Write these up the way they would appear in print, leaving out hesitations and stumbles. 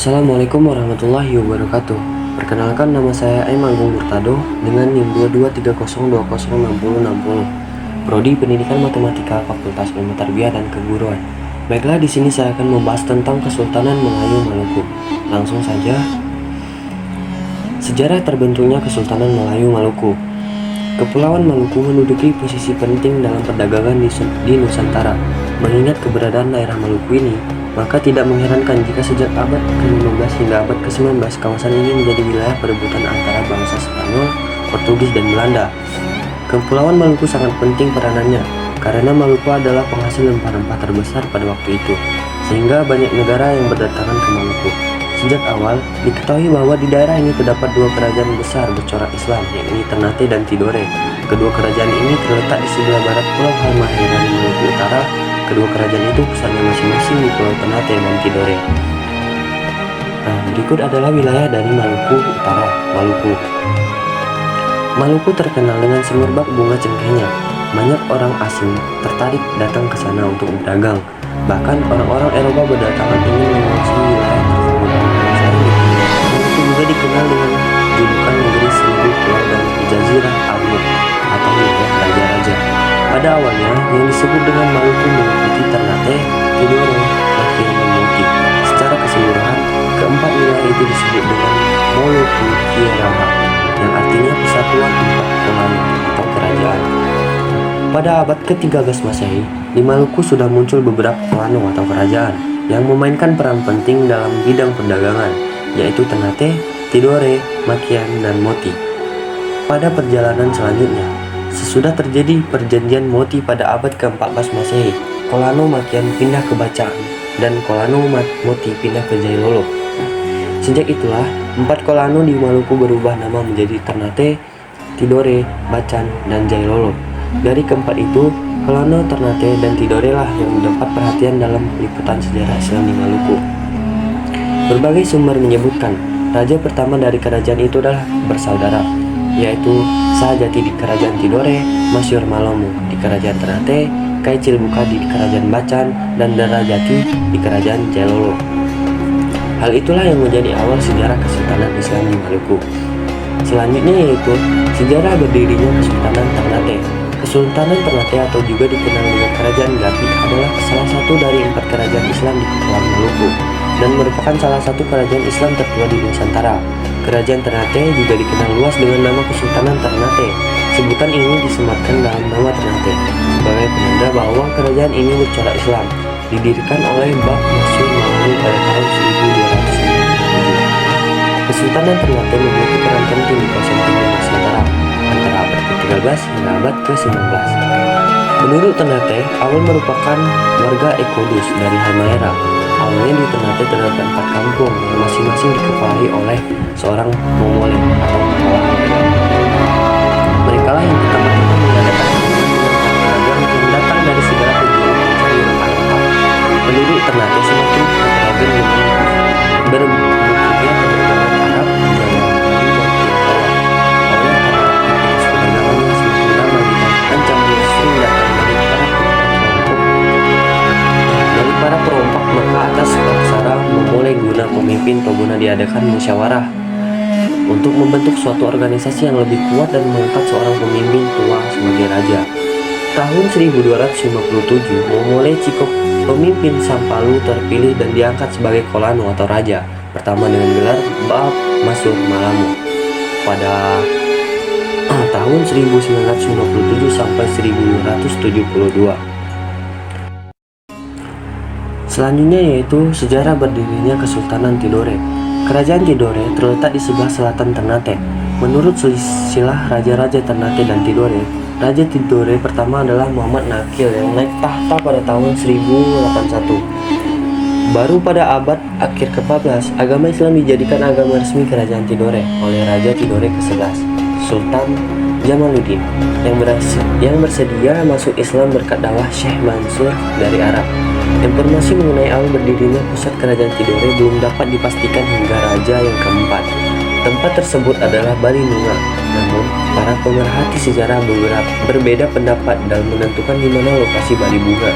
Assalamualaikum warahmatullahi wabarakatuh. Perkenalkan, nama saya Aim Agung Murtado dengan NIM 2230206060. Prodi Pendidikan Matematika Fakultas Ilmu Tarbiyah dan Keguruan. Baiklah, di sini saya akan membahas tentang Kesultanan Melayu Maluku. Langsung saja. Sejarah terbentuknya Kesultanan Melayu Maluku. Kepulauan Maluku menduduki posisi penting dalam perdagangan di Nusantara. Mengingat keberadaan daerah Maluku ini, maka tidak mengherankan jika sejak abad ke-15 hingga abad ke-19 kawasan ini menjadi wilayah perebutan antara bangsa Spanyol, Portugis, dan Belanda. Kepulauan Maluku sangat penting peranannya karena Maluku adalah penghasil rempah-rempah terbesar pada waktu itu, sehingga banyak negara yang berdatangan ke Maluku. Sejak awal, diketahui bahwa di daerah ini terdapat dua kerajaan besar bercorak Islam, yakni Ternate dan Tidore. Kedua kerajaan ini terletak di sebelah barat Pulau Halmahera di Maluku Utara. Kedua kerajaan itu pusatnya masing-masing di Pulau Ternate dan Tidore. Berikut adalah wilayah dari Maluku Utara. Maluku terkenal dengan semerbak bunga cengkehnya. Banyak orang asing tertarik datang ke sana untuk berdagang. Bahkan orang-orang Eropa berdatangan ingin menguasai wilayah tersebut. Maluku juga dikenal dengan julukan negeri seribu pulau dan Jazirah Al-Mulk atau wilayah raja-raja. Pada awalnya, yang disebut dengan Maluku meliputi Ternate, Tidore, Makin, dan Moti. Secara keseluruhan, keempat wilayah itu disebut dengan Moluku Kieraha, yang artinya persatuan empat koloni atau kerajaan. Pada abad ke-13 Masehi, di Maluku sudah muncul beberapa koloni atau kerajaan yang memainkan peran penting dalam bidang perdagangan, yaitu Ternate, Tidore, Makian, dan Moti. Pada perjalanan selanjutnya, sesudah terjadi perjanjian Moti pada abad ke-14 Masehi, Kolano Makian pindah ke Bacaan dan Kolano Moti pindah ke Jailolo. Sejak itulah, empat Kolano di Maluku berubah nama menjadi Ternate, Tidore, Bacaan, dan Jailolo. Dari keempat itu, Kolano, Ternate, dan Tidore lah yang mendapat perhatian dalam liputan sejarah Islam di Maluku. Berbagai sumber menyebutkan, raja pertama dari kerajaan itu adalah bersaudara, yaitu Sahajati di kerajaan Tidore, Masyur Malomu di kerajaan Ternate, Kai Cilbuka di kerajaan Bacaan, dan Darajati di kerajaan Jailolo. Hal itulah yang menjadi awal sejarah Kesultanan Islam di Maluku. Selanjutnya yaitu sejarah berdirinya Kesultanan Ternate. Kesultanan Ternate atau juga dikenal dengan Kerajaan Gapi adalah salah satu dari empat kerajaan Islam di Kepulauan Maluku dan merupakan salah satu kerajaan Islam tertua di Nusantara. Kerajaan Ternate juga dikenal luas dengan nama Kesultanan Ternate. Sebutan ini disematkan dalam nama Ternate sebagai penanda bahwa kerajaan ini bercorak Islam, didirikan oleh Mbah Masyur Malomu pada tahun 1297. Kesultanan Ternate memiliki peran penting di kawasan timur Nusantara antara abad ke-13 hingga abad ke-19. Menurut Ternate, awal merupakan warga Ekodus dari Halmahera. Awalnya di Ternate terdapat 4 kampung yang masing-masing dikepalai oleh seorang Mongole atau kepala Halmahera. Mereka lah yang pertama-tama mengadakan hubungan dengan para pedagang yang datang dari segala penjuru mencari rempah-rempah. Penduduk Ternate semakin heterogen dengan berbukitnya perdagangan Arab, Jawa, Melayu, dan Tionghoa. Oleh karena aktivitas perdagangan yang semakin ramai dan ancaman yang sering datang dari para perompak, maka atas aksara memulai guna pemimpin Tobuna diadakan musyawarah untuk membentuk suatu organisasi yang lebih kuat dan mengangkat seorang pemimpin tua sebagai raja. Tahun 1257, Momole Cikok, pemimpin Sampalu, terpilih dan diangkat sebagai Kolano atau raja pertama dengan gelar Mbah Masyur Malomu pada tahun 1957 sampai 1272. Selanjutnya yaitu sejarah berdirinya Kesultanan Tidore. Kerajaan Tidore terletak di sebelah selatan Ternate. Menurut silsilah raja-raja Ternate dan Tidore, Raja Tidore pertama adalah Muhammad Nakil yang naik tahta pada tahun 1081. Baru pada abad akhir ke-14, agama Islam dijadikan agama resmi Kerajaan Tidore oleh Raja Tidore ke-11, Sultan Jamaluddin, yang bersedia masuk Islam berkat dakwah Syekh Mansur dari Arab. Informasi mengenai awal berdirinya pusat kerajaan Tidore belum dapat dipastikan hingga raja yang keempat. Tempat tersebut adalah Bali Nunga. Namun, para pemerhati sejarah berbeda pendapat dalam menentukan di mana lokasi Bali Bunga.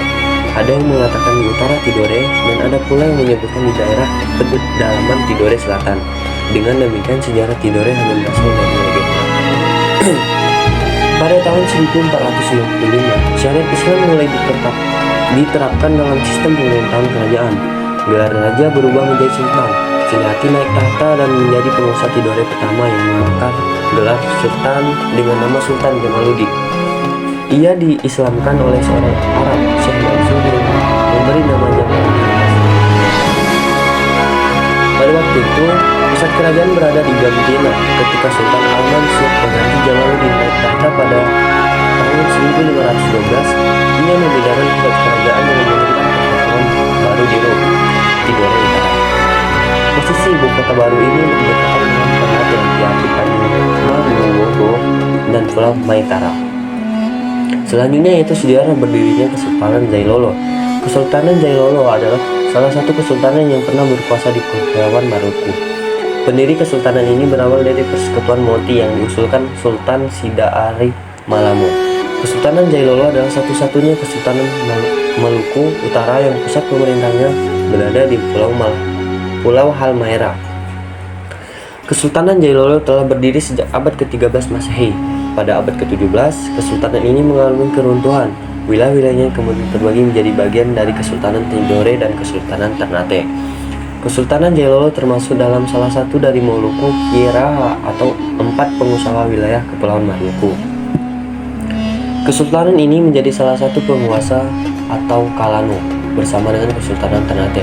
Ada yang mengatakan di utara Tidore, dan ada pula yang menyebutkan di daerah pedalaman Tidore Selatan. Dengan demikian, sejarah Tidore hanya berasal dari legenda. Pada tahun 1455, syariat Islam mulai diterapkan dalam sistem pemerintahan kerajaan. Gelar raja berubah menjadi sultan. Siliati naik tahta dan menjadi penguasa Tidore pertama yang memakai gelar sultan dengan nama Sultan Jamaluddin. Ia diislamkan oleh seorang Arab, Syekh Mansur, yang memberi nama Jamaluddin. Pada waktu itu, pusat kerajaan berada di Gambina ketika Sultan Al-Mansur pengganti Jamaluddin naik tahta pada tahun 1512. Ia memindahkan pusat kerajaan yang memiliki perpaduan baru di Tidore Utara. Posisi ibu kota baru ini berdekatan dengan Ternate yang diartikan Maluwogo dan Pulau Maitara. Selanjutnya yaitu sejarah berdirinya Kesultanan Jailolo. Kesultanan Jailolo adalah salah satu kesultanan yang pernah berkuasa di Kepulauan Maluku. Pendiri kesultanan ini berawal dari persekutuan Moti yang diusulkan Sultan Sida Ari Malamo. Kesultanan Jailolo adalah satu-satunya kesultanan Maluku Utara yang pusat pemerintahnya berada di Pulau Halmahera. Kesultanan Jailolo telah berdiri sejak abad ke-13 Masehi. Pada abad ke-17, kesultanan ini mengalami keruntuhan. Wilayah-wilayahnya kemudian terbagi menjadi bagian dari Kesultanan Tidore dan Kesultanan Ternate. Kesultanan Jailolo termasuk dalam salah satu dari Moluku Kieraha atau 4 pengusaha wilayah Kepulauan Maluku. Kesultanan ini menjadi salah satu penguasa atau Kalano bersama dengan Kesultanan Ternate,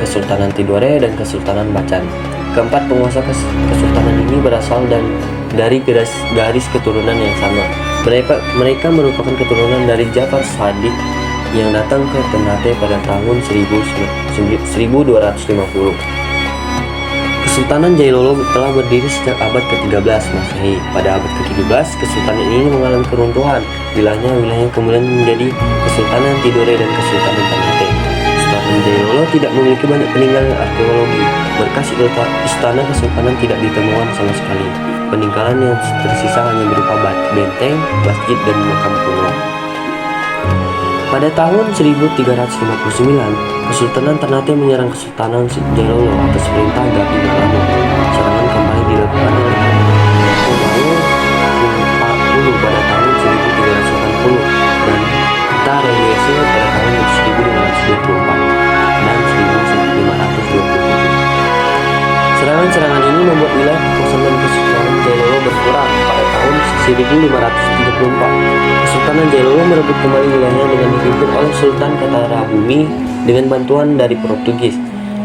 Kesultanan Tidore, dan Kesultanan Bacan. Keempat penguasa kesultanan ini berasal dari garis keturunan yang sama. Mereka merupakan keturunan dari Jafar Shadiq yang datang ke Ternate pada tahun 1250. Kesultanan Jailolo telah berdiri sejak abad ke-13 Masehi. Pada abad ke-17, kesultanan ini mengalami keruntuhan. Wilayahnya kemudian menjadi Kesultanan Tidore dan Kesultanan Ternate. Kesultanan Jailolo tidak memiliki banyak peninggalan arkeologi. Berkas istana kesultanan tidak ditemukan sama sekali. Peninggalan yang tersisa hanya berupa benteng, masjid, dan makam kuno. Pada tahun 1359, Kesultanan Ternate menyerang Kesultanan Jailolo atas perintah Gapi Malamo. Serangan kembali dilakukan oleh Komalu Kumpakulu pada tahun 1380 dan Tareliese pada tahun 1524 dan 1527. Serangan-serangan ini membuat wilayah kekuasaan Kesultanan Jailolo berkurang. Pada tahun 1534, Kesultanan Jailolo merebut kembali wilayahnya dengan dipimpin oleh Sultan Katarabumi dengan bantuan dari Portugis.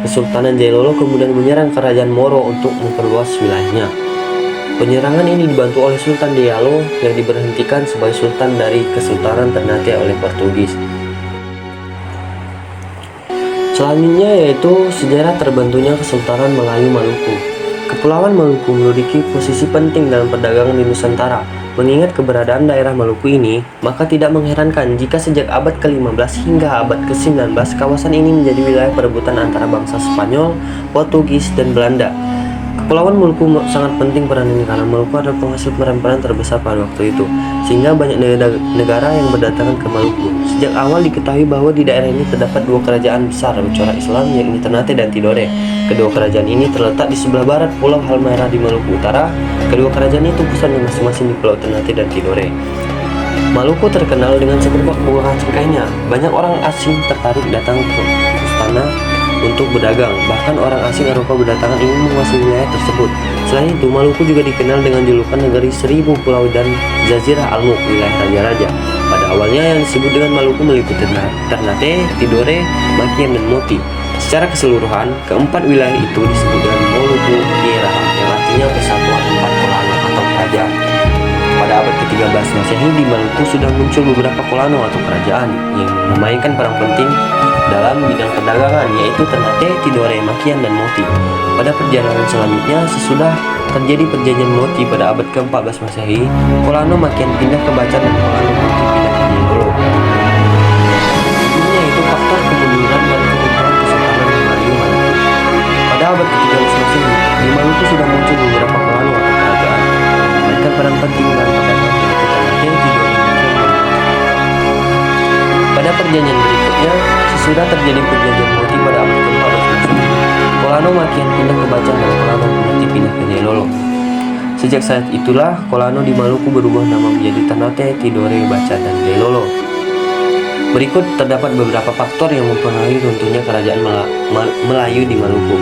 Kesultanan Jailolo kemudian menyerang kerajaan Moro untuk memperluas wilayahnya. Penyerangan ini dibantu oleh Sultan Diallo yang diberhentikan sebagai sultan dari Kesultanan Ternate oleh Portugis. Selanjutnya yaitu sejarah terbentuknya Kesultanan Melayu Maluku. Kepulauan Maluku memiliki posisi penting dalam perdagangan di Nusantara. Mengingat keberadaan daerah Maluku ini, maka tidak mengherankan jika sejak abad ke-15 hingga abad ke-19 kawasan ini menjadi wilayah perebutan antara bangsa Spanyol, Portugis, dan Belanda. Kepulauan Maluku sangat penting perannya karena Maluku adalah penghasil perempuan terbesar pada waktu itu, sehingga banyak negara yang berdatangan ke Maluku. Sejak awal diketahui bahwa di daerah ini terdapat dua kerajaan besar bercorak Islam, yakni Ternate dan Tidore. Kedua kerajaan ini terletak di sebelah barat Pulau Halmahera di Maluku Utara. Kedua kerajaan itu pusatnya masing-masing di Pulau Ternate dan Tidore. Maluku terkenal dengan semerbak bunga cengkehnya. Banyak orang asing tertarik datang ke istana untuk berdagang. Bahkan orang asing Eropa berdatangan ingin menguasai wilayah tersebut. Selain itu, Maluku juga dikenal dengan julukan negeri 1000 pulau dan Jazirah Al-Mulk, wilayah raja-raja. Pada awalnya yang disebut dengan Maluku meliputi Ternate, Tidore, Makian, dan Moti. Secara keseluruhan, keempat wilayah itu disebut dengan Moluku Kieraha, yang artinya persatuan empat kolano atau kerajaan. Pada abad ke-13 Masehi di Maluku sudah muncul beberapa kolano atau kerajaan yang memainkan peran penting dalam bidang perdagangan, yaitu Ternate, Tidore, Makian, dan Moti. Pada perjalanan selanjutnya, sesudah terjadi perjanjian Moti pada abad ke-14 Masehi, kolano Makian pindah ke Bacan dan kolano Moti pindah ke Jailolo. Ini yaitu faktor kemunduran dan keutuhan Kesultanan Melayu Maluku. Pada abad ke-13 Masehi, di Maluku sudah muncul beberapa kolano atau kerajaan memainkan peran penting dalam perdagangan, yaitu Ternate, Tidore, Makian, dan Moti. Pada perjanjian berikutnya, sesudah terjadi perjanjian Moti pada abad ke-14 Masehi, Kolano makin pindah ke Bacan dan Kolano Moti pindah ke Jailolo. Sejak saat itulah Kolano di Maluku berubah nama menjadi Ternate, Tidore, Bacan, dan Jailolo. Berikut terdapat beberapa faktor yang mempengaruhi runtuhnya kerajaan Melayu di Maluku.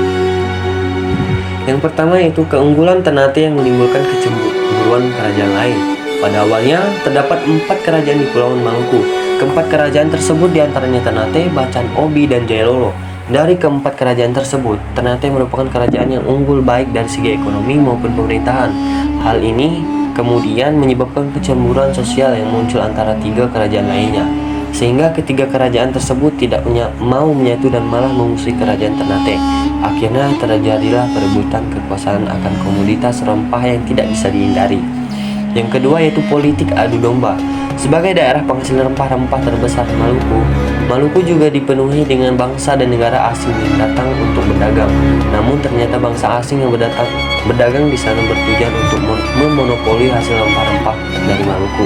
Yang pertama yaitu keunggulan Ternate yang menimbulkan kecemburuan kerajaan lain. Pada awalnya terdapat 4 kerajaan di Pulau Maluku. Keempat kerajaan tersebut diantaranya Ternate, Bacan, Obi, dan Jailolo. Dari keempat kerajaan tersebut, Ternate merupakan kerajaan yang unggul baik dari segi ekonomi maupun pemerintahan. Hal ini kemudian menyebabkan kecemburuan sosial yang muncul antara 3 kerajaan lainnya, sehingga ketiga kerajaan tersebut tidak mau menyatu dan malah memusuhi kerajaan Ternate. Akhirnya terjadilah perebutan kekuasaan akan komoditas rempah yang tidak bisa dihindari. Yang kedua yaitu politik adu domba. Sebagai daerah penghasil rempah-rempah terbesar Maluku, Maluku juga dipenuhi dengan bangsa dan negara asing yang datang untuk berdagang. Namun ternyata bangsa asing yang berdagang di sana bertujuan untuk memonopoli hasil rempah-rempah dari Maluku.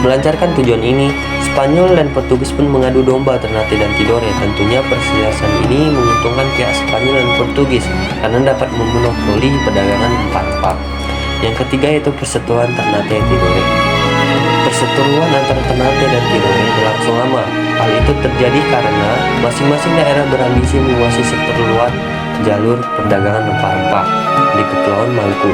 Melancarkan tujuan ini, Spanyol dan Portugis pun mengadu domba Ternate dan Tidore. Tentunya perselisihan ini menguntungkan pihak Spanyol dan Portugis karena dapat memonopoli perdagangan rempah-rempah. Yang ketiga yaitu perseteruan Ternate Tidore. Perseteruan antara Ternate dan Tidore berlangsung lama. Hal itu terjadi karena masing-masing daerah berambisi menguasai seperluas jalur perdagangan rempah-rempah di Kepulauan Maluku.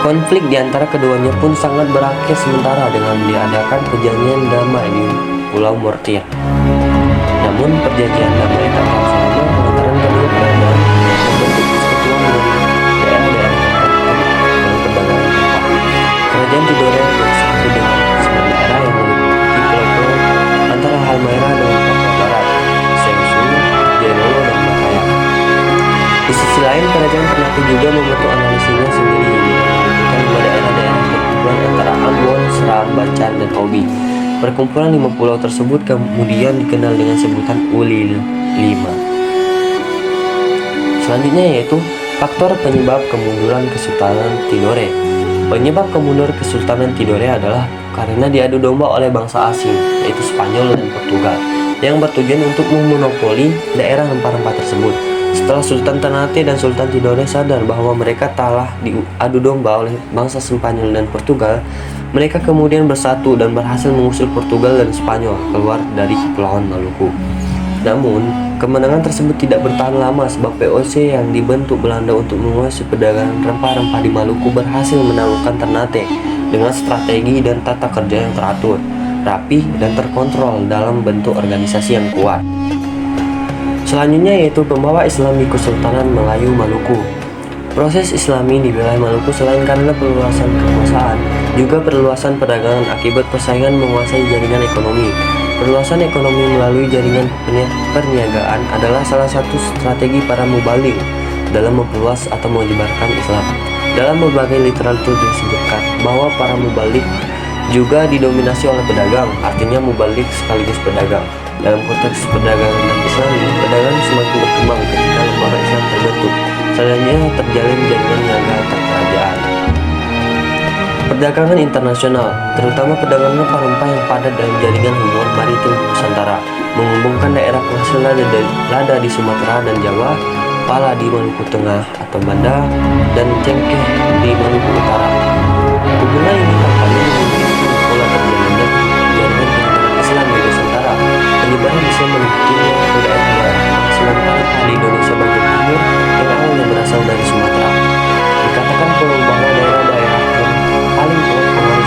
Konflik di antara keduanya pun sangat berakhir sementara dengan diadakan perjanjian damai di Pulau Mortir. Namun perjanjian damai tak berlangsung lama lantaran kedua kerajaan membentuk persekutuan dengan daerah-daerah tertentu dalam perdagangan rempah. Kerajaan Tidore bersatu dengan 9 daerah yang meliputi pulau-pulau antara Halmahera dengan Papua Barat, Seongsu, Jailolo, dan Mataya. Di sisi lain, kerajaan Ternate juga membentuk analisisnya sendiri yang menentukan 5 daerah-daerah perkumpulan antara Ambon, Seram, Bacan, dan Obi. Perkumpulan 5 pulau tersebut kemudian dikenal dengan sebutan Ulil 5. Selanjutnya yaitu faktor penyebab kemunduran Kesultanan Tidore. Penyebab kemundur Kesultanan Tidore adalah karena diadu domba oleh bangsa asing, yaitu Spanyol dan Portugal, yang bertujuan untuk memonopoli daerah rempah-rempah tersebut. Setelah Sultan Ternate dan Sultan Tidore sadar bahwa mereka telah diadu domba oleh bangsa Spanyol dan Portugal, mereka kemudian bersatu dan berhasil mengusir Portugal dan Spanyol keluar dari Kepulauan Maluku. Namun, kemenangan tersebut tidak bertahan lama sebab VOC yang dibentuk Belanda untuk menguasai perdagangan rempah-rempah di Maluku berhasil menaklukkan Ternate dengan strategi dan tata kerja yang teratur, rapi, dan terkontrol dalam bentuk organisasi yang kuat. Selanjutnya yaitu pembawa Islam di Kesultanan Melayu Maluku. Proses Islami di wilayah Maluku selain karena perluasan kekuasaan, juga perluasan perdagangan akibat persaingan menguasai jaringan ekonomi. Perluasan ekonomi melalui jaringan perniagaan adalah salah satu strategi para mubalik dalam memperluas atau menyebarkan Islam. Dalam berbagai literatur disebutkan bahwa para mubalik juga didominasi oleh pedagang, artinya mubalik sekaligus pedagang. Dalam konteks perdagangan dan Islami, perdagangan semakin berkembang ketika lembaga Islam terbentuk. Selanjutnya terjalin jaringan niaga antar kerajaan. Perdagangan internasional, terutama perdagangan rempah-rempah yang padat dalam jaringan hubungan maritim Nusantara, menghubungkan daerah penghasil lada di Sumatera dan Jawa, pala di Maluku Tengah atau Banda, dan cengkeh di Maluku Utara. Hubungan ini tampaknya menunjukkan pola terjalinnya jaringan perdagangan Islam di Nusantara. Penyebaran Islam menunjukkan ke daerah penghasilan rempah di Indonesia bagian timur yang awalnya berasal dari Sumatera. Dikatakan pula bahwa daerah-daerah yang paling kuat pengaruh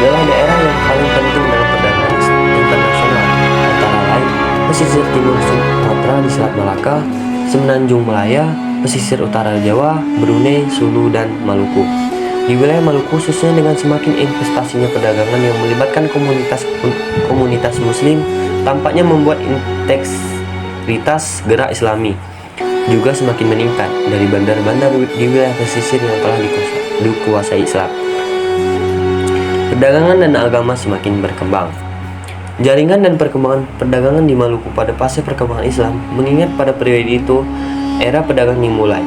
adalah daerah yang paling penting dalam perdagangan internasional, antara lain pesisir timur Sumatera di Selat Malaka, Semenanjung Malaya, pesisir utara Jawa, Brunei, Sulu, dan Maluku. Di wilayah Maluku khususnya dengan semakin investasinya perdagangan yang melibatkan komunitas Muslim, tampaknya membuat integritas gerak Islami juga semakin meningkat dari bandar-bandar di wilayah pesisir yang telah dikuasai Islam. Perdagangan dan agama semakin berkembang. Jaringan dan perkembangan perdagangan di Maluku pada fase perkembangan Islam, mengingat pada periode itu era perdagangan dimulai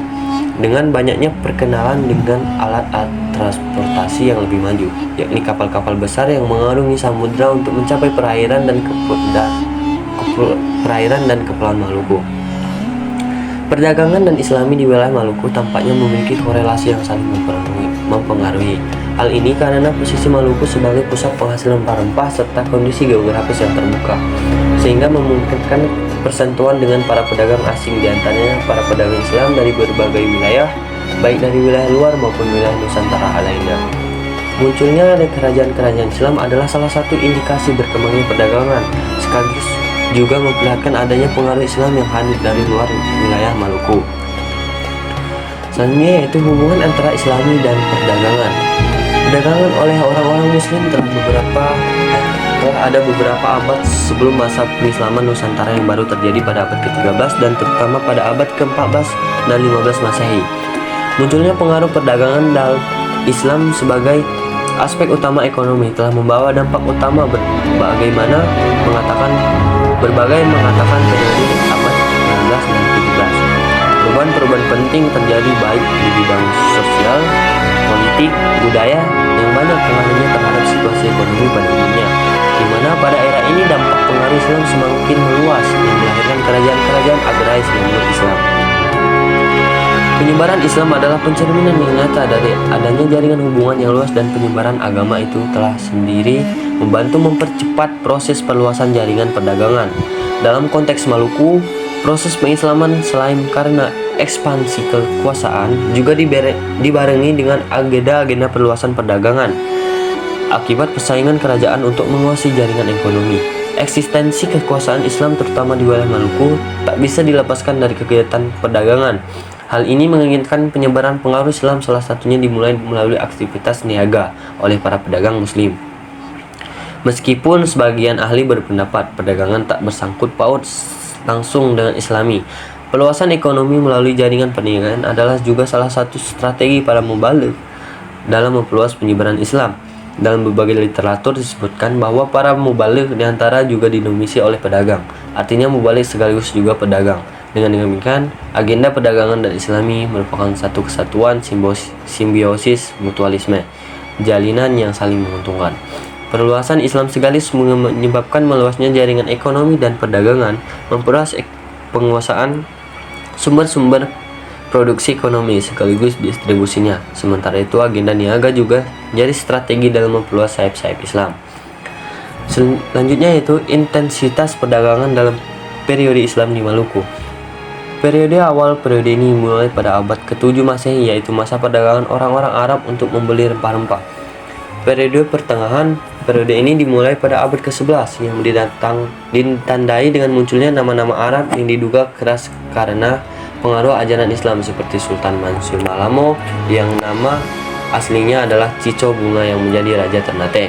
dengan banyaknya perkenalan dengan alat transportasi yang lebih maju, yakni kapal-kapal besar yang mengarungi samudra untuk mencapai perairan dan kepulauan Maluku. Perdagangan dan Islami di wilayah Maluku tampaknya memiliki korelasi yang saling mempengaruhi. Hal ini karena posisi Maluku sebagai pusat penghasil rempah-rempah serta kondisi geografis yang terbuka, sehingga memungkinkan persentuhan dengan para pedagang asing, diantaranya para pedagang Islam dari berbagai wilayah, baik dari wilayah luar maupun wilayah Nusantara lainnya. Munculnya kerajaan-kerajaan Islam adalah salah satu indikasi berkembangnya perdagangan, sekaligus juga memperlihatkan adanya pengaruh Islam yang hadir dari luar wilayah Maluku. Selanjutnya yaitu hubungan antara Islami dan perdagangan. Perdagangan oleh orang-orang Muslim telah ada beberapa abad sebelum masa pengislaman Nusantara yang baru terjadi pada abad ke-13 dan terutama pada abad ke-14 dan 15 Masehi. Munculnya pengaruh perdagangan dalam Islam sebagai aspek utama ekonomi telah membawa dampak utama berbagai mengatakan periode abad 19 dan 17. Perubahan-perubahan penting terjadi baik di bidang sosial, politik, budaya yang banyak pengaruhnya terhadap situasi ekonomi pada umumnya, di mana pada era ini dampak pengaruh Islam semakin meluas yang melahirkan kerajaan-kerajaan agraris menurut Islam. Penyebaran Islam adalah pencerminan yang nyata dari adanya jaringan hubungan yang luas, dan penyebaran agama itu telah sendiri membantu mempercepat proses perluasan jaringan perdagangan. Dalam konteks Maluku, proses pengislaman selain karena ekspansi kekuasaan juga dibarengi dengan agenda-agenda perluasan perdagangan akibat persaingan kerajaan untuk menguasai jaringan ekonomi. Eksistensi kekuasaan Islam terutama di wilayah Maluku tak bisa dilepaskan dari kegiatan perdagangan. Hal ini menginginkan penyebaran pengaruh Islam, salah satunya dimulai melalui aktivitas niaga oleh para pedagang Muslim. Meskipun sebagian ahli berpendapat perdagangan tak bersangkut paut langsung dengan Islami, perluasan ekonomi melalui jaringan perniagaan adalah juga salah satu strategi para mubalik dalam memperluas penyebaran Islam. Dalam berbagai literatur disebutkan bahwa para mubalik diantara juga didominasi oleh pedagang, artinya mubalik sekaligus juga pedagang. Dengan demikian, agenda perdagangan dan Islami merupakan satu kesatuan simbiosis mutualisme, jalinan yang saling menguntungkan. Perluasan Islam sekaligus menyebabkan meluasnya jaringan ekonomi dan perdagangan, memperluas penguasaan sumber-sumber produksi ekonomi sekaligus distribusinya. Sementara itu, agenda niaga juga menjadi strategi dalam memperluas sayap-sayap Islam. Selanjutnya yaitu intensitas perdagangan dalam periode Islam di Maluku. Periode ini mulai pada abad ke-7 Masehi, yaitu masa perdagangan orang-orang Arab untuk membeli rempah-rempah. Periode ini dimulai pada abad ke-11 yang ditandai dengan munculnya nama-nama Arab yang diduga keras karena pengaruh ajaran Islam, seperti Sultan Mansur Malamo yang nama aslinya adalah Cico Bunga yang menjadi Raja Ternate.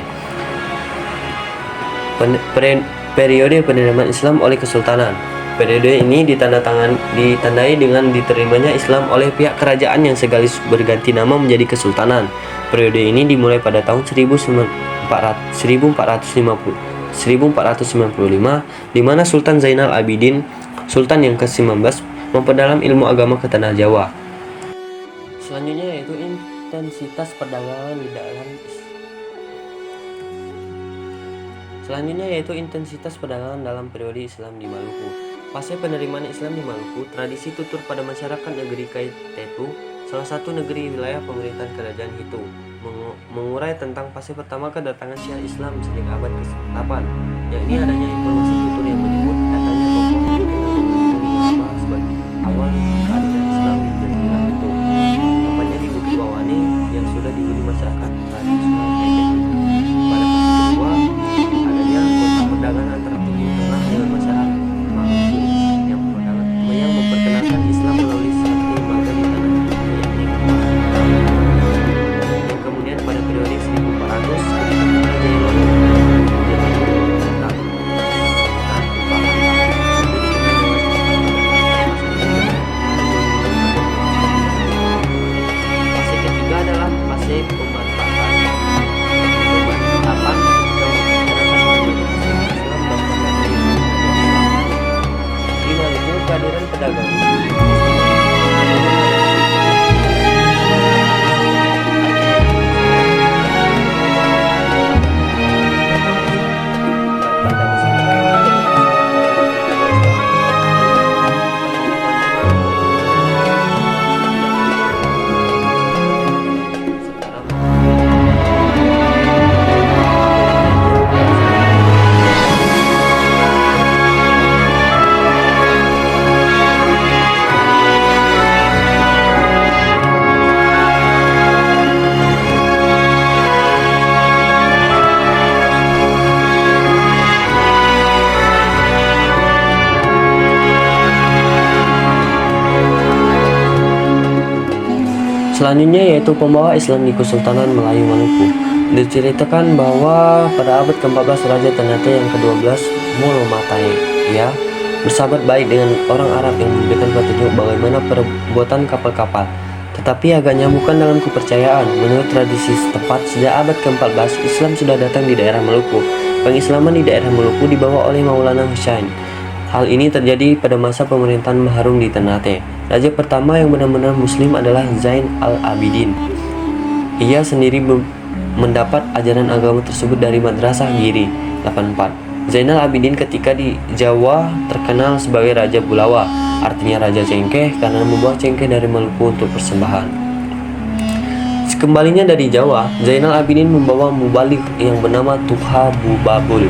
Periode penerimaan Islam oleh Kesultanan. Periode ini ditandai dengan diterimanya Islam oleh pihak kerajaan yang sekaligus berganti nama menjadi Kesultanan. Periode ini dimulai pada tahun 1495, di mana Sultan Zainal Abidin, Sultan yang ke-19, memperdalam ilmu agama ke tanah Jawa. Selanjutnya yaitu intensitas perdagangan dalam periode Islam di Maluku. Pasca penerimaan Islam di Maluku, tradisi tutur pada masyarakat negeri Tetu, salah satu negeri wilayah pemerintahan kerajaan Hitu, mengurai tentang fase pertama kedatangan Syiah Islam sejak abad ke-8, yakni adanya informasi tutur yang menyebut katanya tokoh Hindu sebagai awal kehadiran Islam di Jazirah itu. Tempatnya di Bukit Wawani yang sudah dihuni masyarakat tradisional Tetu. Pada fase kedua, adanya kontak perdagangan antara Timur Tengah dengan masyarakat Maluku yang memperkenalkan Islam melalui satu lembaga di tanah Indonesia, yakni yang kemudian pada periode 1400 ketika Raja Yaman Selanjutnya yaitu pembawa Islam di Kesultanan Melayu Maluku. Diceritakan bahwa pada abad ke-14 Raja Ternate yang ke-12 Molomatai ya bersahabat baik dengan orang Arab yang memberikan petunjuk bagaimana perbuatan kapal-kapal. Tetapi agak nyamukkan dalam kepercayaan. Menurut tradisi setempat, sejak abad ke-14 Islam sudah datang di daerah Maluku. Pengislaman di daerah Maluku dibawa oleh Maulana Hussein. Hal ini terjadi pada masa pemerintahan Baharun di Ternate. Raja pertama yang benar-benar muslim adalah Zain al-Abidin. Ia sendiri mendapat ajaran agama tersebut dari Madrasah Giri 84. Zainal Abidin ketika di Jawa terkenal sebagai Raja Bulawa, artinya Raja Cengkeh karena membawa cengkeh dari Maluku untuk persembahan. Sekembalinya dari Jawa, Zainal Abidin membawa mubalik yang bernama Tuha Bubabul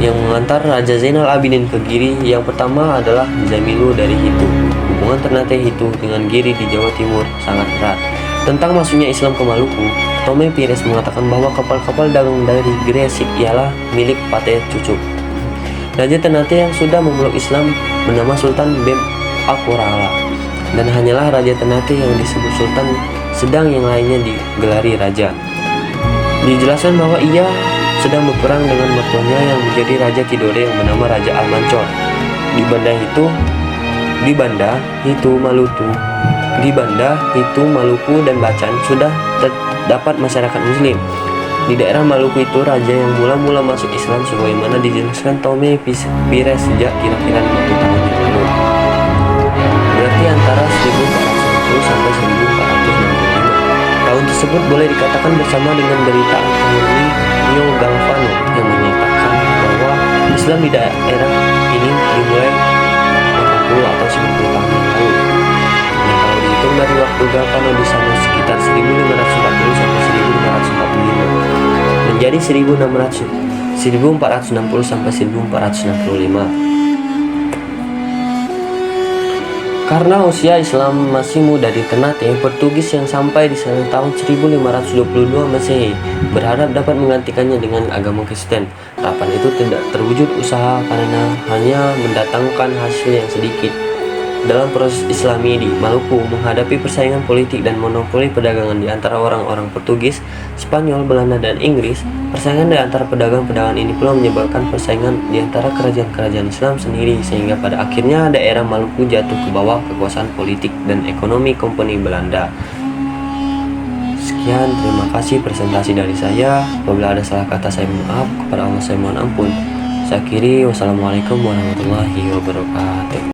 yang mengantar Raja Zainal Abidin ke Giri. Yang pertama adalah Zamilu dari Hitu. Hubungan Ternate Hitu dengan Giri di Jawa Timur sangat erat. Tentang masuknya Islam ke Maluku, Tome Pires mengatakan bahwa kapal-kapal dagang dari Gresik ialah milik Pateh Cucuk. Raja Ternate yang sudah memeluk Islam bernama Sultan Bem Akurala, dan hanyalah Raja Ternate yang disebut Sultan, sedang yang lainnya digelari Raja. Dijelaskan bahwa ia sedang berperang dengan mertuanya yang menjadi Raja Tidore yang bernama Raja Al-Mancor. Di Banda, Hitu, Maluku, dan Bacan sudah terdapat masyarakat Muslim. Di daerah Maluku itu raja yang mula-mula masuk Islam sebagaimana dijelaskan Tome Pires sejak kira-kira 50 tahun yang lalu. Berarti antara 1490 sampai 1465. Tahun tersebut boleh dikatakan bersama dengan berita Antonio Nio Galvano yang menyatakan bahwa Islam di daerah ini dimulai 80 atau 90 tahun yang lalu. Dan kalau dihitung dari waktu Galvano di sana sekitar 1540 sampai 1545 menjadi 1460 sampai 1465. Karena usia Islam masih muda di Ternate, Portugis yang sampai di sana tahun 1522 Masehi berharap dapat menggantikannya dengan agama Kristen. Harapan itu tidak terwujud usaha karena hanya mendatangkan hasil yang sedikit. Dalam proses Islami di Maluku menghadapi persaingan politik dan monopoli perdagangan di antara orang-orang Portugis, Spanyol, Belanda, dan Inggris, persaingan di antara pedagang-pedagang ini pula menyebabkan persaingan di antara kerajaan-kerajaan Islam sendiri, sehingga pada akhirnya daerah Maluku jatuh ke bawah kekuasaan politik dan ekonomi Kompeni Belanda. Sekian, terima kasih presentasi dari saya. Apabila ada salah kata saya mohon maaf, kepada Allah saya mohon ampun. Saya akhiri, wassalamualaikum warahmatullahi wabarakatuh.